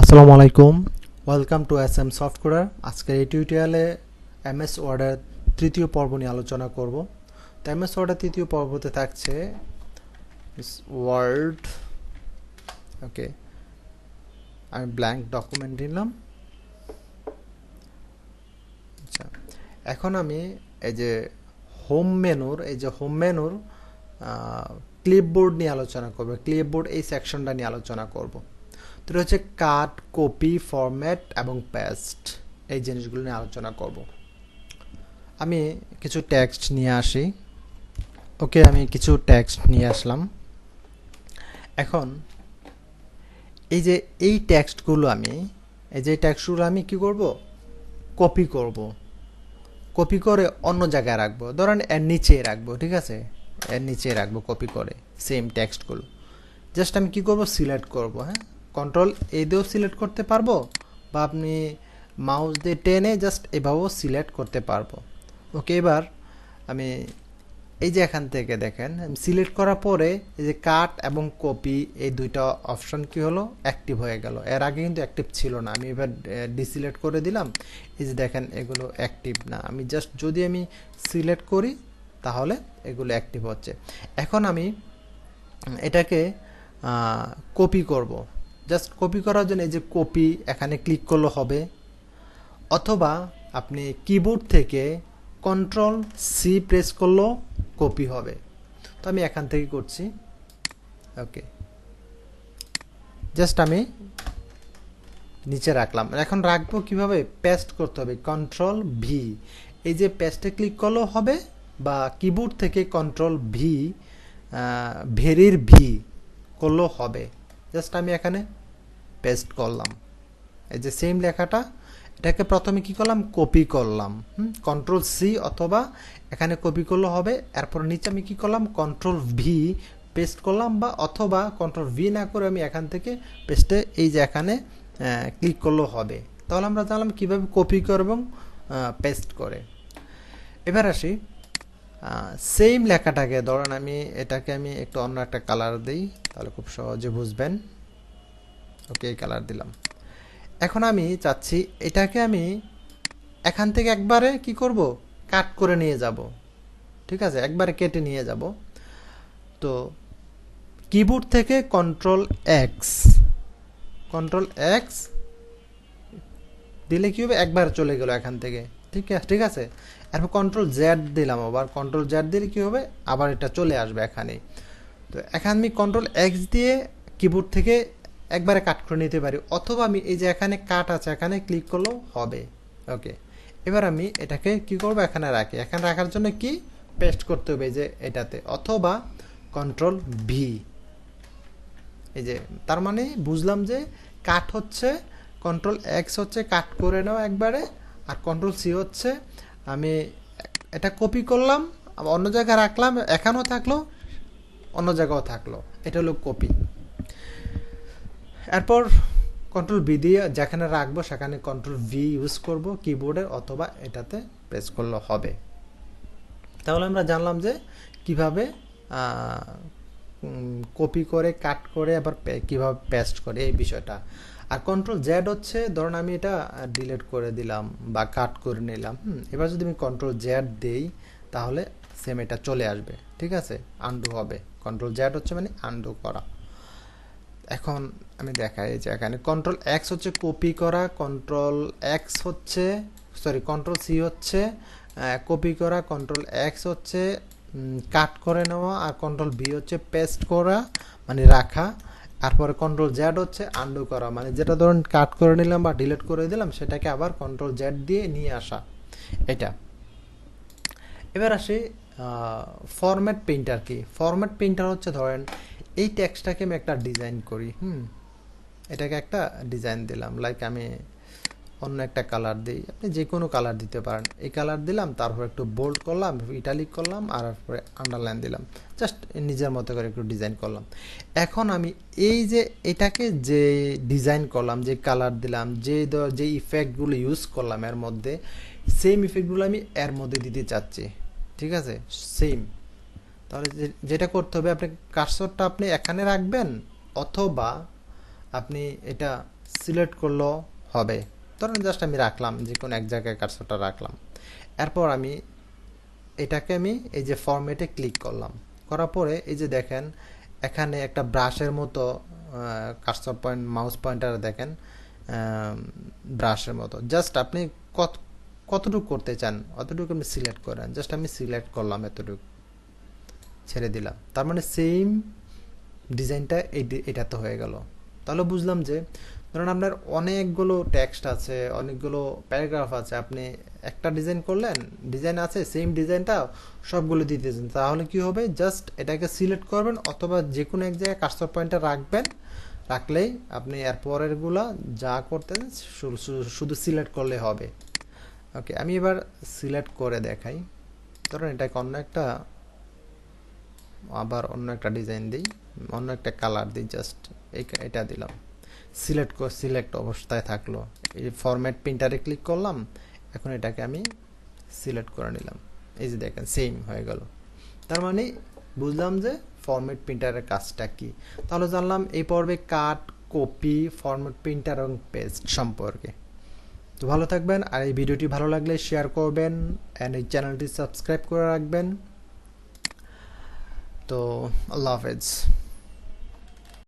আসসালামু আলাইকুম, welcome to SM software. আজকের এই টিউটোরিয়ালে এমএস ওয়ার্ডের তৃতীয় পর্ব নিয়ে আলোচনা করব। তো এমএস ওয়ার্ডের তৃতীয় পর্বতে থাকছে ওয়ার্ড। ওকে, আমি ব্ল্যাঙ্ক ডকুমেন্ট নিলাম। আচ্ছা, এখন আমি এই যে হোম মেনুর ক্লিপবোর্ড নিয়ে আলোচনা করব। ক্লিপবোর্ড এই সেকশনটা নিয়ে আলোচনা করব। তো এটা হচ্ছে কাট, কপি, ফরম্যাট এবং পেস্ট, এই জিনিসগুলো নিয়ে আলোচনা করব। আমি কিছু টেক্সট নিয়ে আসি। ওকে, আমি কিছু টেক্সট নিয়ে আসলাম। এখন এই টেক্সটগুলো আমি কি করব? কপি করব। কপি করে অন্য জায়গায় রাখবো, ধরেন এর নিচে রাখবো। ঠিক আছে, এর নিচে রাখবো কপি করে সেম টেক্সটগুলো। জাস্ট আমি কি করব? সিলেক্ট করব। হ্যাঁ, কন্ট্রোল এ দিয়েও সিলেক্ট করতে পারবো, বা আপনি মাউস দিয়ে টেনে জাস্ট এভাবেও সিলেক্ট করতে পারবো। ওকে, এবার আমি এই যে এখান থেকে দেখেন, আমি সিলেক্ট করার পরে এই যে কাট এবং কপি, এই দুইটা অপশন কি হলো? অ্যাক্টিভ হয়ে গেল। এর আগে কিন্তু অ্যাক্টিভ ছিল না। আমি এবার ডিসিলেক্ট করে দিলাম। এই যে দেখেন, এগুলো অ্যাক্টিভ না। আমি জাস্ট যদি আমি সিলেক্ট করি তাহলে এগুলো অ্যাক্টিভ হচ্ছে। এখন আমি এটাকে কপি করব। জাস্ট কপি করার জন্য এই যে কপি এখানে ক্লিক করলে হবে, অথবা আপনি কিবোর্ড থেকে কন্ট্রোল সি প্রেস করলেও কপি হবে। তো আমি এখান থেকে করছি। ওকে, জাস্ট আমি নিচে রাখলাম। এখন রাখবো কিভাবে? পেস্ট করতে হবে, কন্ট্রোল ভি। এই যে পেস্টে ক্লিক করলেও হবে, বা কিবোর্ড থেকে কন্ট্রোল ভি, ভেরির ভি করলেও হবে। জাস্ট আমি এখানে পেস্ট করলাম। এই যে সেম লেখাটা, এটাকে প্রথমে কি করলাম? কপি করলাম। কন্ট্রোল সি অথবা এখানে কপি করলে হবে। এরপর নিচে আমি কি করলাম? কন্ট্রোল ভি পেস্ট করলাম, বা অথবা কন্ট্রোল ভি না করে আমি এখান থেকে পেস্টে এই যে এখানে ক্লিক করলেও হবে। তাহলে আমরা জানলাম কিভাবে কপি করে এবং পেস্ট করে। এবার আসি সেম লেখাটাকে, ধরেন এটাকে আমি একটু অন্য একটা কালার দিই, তাহলে খুব সহজে বুঝবেন। ওকে, এই কালার দিলাম। এখন আমি চাচ্ছি এটাকে আমি এখান থেকে একবারে কি করব? কাট করে নিয়ে যাব। ঠিক আছে, একবারে কেটে নিয়ে যাব। তো কিবোর্ড থেকে কন্ট্রোল এক্স দিলে কি হবে? একবার চলে গেল এখান থেকে। ঠিক আছে, এরপর কন্ট্রোল জেড দিলাম। আবার কন্ট্রোল জেড দিলে কি হবে? আবার এটা চলে আসবে এখানে। তো এখানে আমি কন্ট্রোল এক্স দিয়ে কিবোর্ড থেকে একবারে কাট করে নিতে পারি, অথবা আমি এই যে এখানে কাট আছে এখানে ক্লিক করলেও হবে। ওকে, এবার আমি এটাকে কি করব? এখানে রাখি। এখানে রাখার জন্য কি পেস্ট করতে হবে? এই যে এটাতে, অথবা কন্ট্রোল ভি। এই যে তার মানে বুঝলাম যে কাট হচ্ছে কন্ট্রোল এক্স হচ্ছে কাট করে নাও একবারে, আর কন্ট্রোল সি হচ্ছে আমি এটা কপি করলাম, আবার অন্য জায়গায় রাখলাম, এখানেও থাকলো অন্য জায়গাও থাকলো। এটা হলো কপি। এরপর কন্ট্রোল ভি দিয়ে যেখানে রাখবো সেখানে কন্ট্রোল ভি ইউজ করব কিবোর্ডে, অথবা এটাতে প্রেস করলে হবে। তাহলে আমরা জানলাম যে কিভাবে কপি করে, কাট করে, আবার কিভাবে পেস্ট করে এই বিষয়টা। আর কন্ট্রোল জেড হচ্ছে, ধরুন আমি এটা ডিলিট করে দিলাম বা কাট করে নিলাম। এবার যদি আমি কন্ট্রোল জেড দিই তাহলে সেম এটা চলে আসবে। ঠিক আছে, আনডু হবে। কন্ট্রোল জেড হচ্ছে মানে আনডু করা। এখন আমি দেখাই যে এখানে কন্ট্রোল এক্স হচ্ছে কপি করা, কন্ট্রোল সি হচ্ছে কপি করা, কন্ট্রোল এক্স হচ্ছে কাট করে নেওয়া, আর কন্ট্রোল ভি হচ্ছে পেস্ট করা মানে রাখা, তারপরে কন্ট্রোল জেড হচ্ছে আনডু করা, মানে যেটা ধরুন কাট করে নিলাম বা ডিলিট করে দিলাম সেটাকে আবার কন্ট্রোল জেড দিয়ে নিয়ে আসা। এটা এবার আসি ফরম্যাট পেইন্টার কি? ফরম্যাট পেইন্টার হচ্ছে, ধরেন এই টেক্সটটাকে আমি একটা ডিজাইন করি। এটাকে একটা ডিজাইন দিলাম, লাইক আমি অন্য একটা কালার দিই, আপনি যে কোনো কালার দিতে পারেন। এই কালার দিলাম, তারপর একটু বোল্ড করলাম, ইটালিক করলাম, আর তারপরে আন্ডারলাইন দিলাম, জাস্ট নিজের মতো করে একটু ডিজাইন করলাম। এখন আমি এই যে এটাকে যে ডিজাইন করলাম, যে কালার দিলাম, যে ইফেক্টগুলো ইউজ করলাম এর মধ্যে, সেম ইফেক্টগুলো আমি এর মধ্যে দিতে চাচ্ছি। ঠিক আছে, সেম। তাহলে যেটা করতে হবে, আপনি কার্সরটা আপনি এখানে রাখবেন, অথবা আপনি এটা সিলেক্ট করলেও হবে। ধরেন জাস্ট আমি রাখলাম, যে কোনো এক জায়গায় কার্সরটা রাখলাম। এরপর আমি এটাকে আমি এই যে ফরম্যাটে ক্লিক করলাম, করার পরে এই যে দেখেন এখানে একটা ব্রাশের মতো কার্সর পয়েন্ট, মাউস পয়েন্টার দেখেন ব্রাশের মতো। জাস্ট আপনি কতটুকু করতে চান অতটুকু আপনি সিলেক্ট করেন। জাস্ট আমি সিলেক্ট করলাম, এতটুকু ছেড়ে দিলাম। তার মানে সেম ডিজাইনটা এটাতে হয়ে গেল। তাহলে বুঝলাম যে ধরুন আপনার অনেকগুলো টেক্সট আছে, অনেকগুলো প্যারাগ্রাফ আছে, আপনি একটা ডিজাইন করলেন, ডিজাইন আছে সেম ডিজাইনটা সবগুলো দিতেছেন, তাহলে কি হবে, জাস্ট এটাকে সিলেক্ট করবেন অথবা যে কোনো এক জায়গায় কার্সর পয়েন্টটা রাখবেন, রাখলেই আপনি এর পরেরগুলো যা করতেন শুধু সিলেক্ট করলে হবে। ওকে, আমি এবার সিলেক্ট করে দেখাই। ধরুন এটাকে আবার অন্য একটা ডিজাইন দিই, অন্য একটা কালার দিই, জাস্ট এটা দিলাম, সিলেক্ট অবস্থায় থাকলো। এই ফরম্যাট প্রিন্টারে ক্লিক করলাম, এখন এটাকে আমি সিলেক্ট করে নিলাম। এই যে দেখেন সেম হয়ে গেল। তার মানে বুঝলাম যে ফরম্যাট প্রিন্টারের কাজটা কি। তাহলে জানলাম এই পর্বে কাট, কপি, ফরম্যাট প্রিন্টার এবং পেস্ট সম্পর্কে। তো ভালো থাকবেন, আর এই ভিডিওটি ভালো লাগলে শেয়ার করবেন অ্যান্ড এই চ্যানেলটি সাবস্ক্রাইব করে রাখবেন। তো আল্লাহ হাফেজ।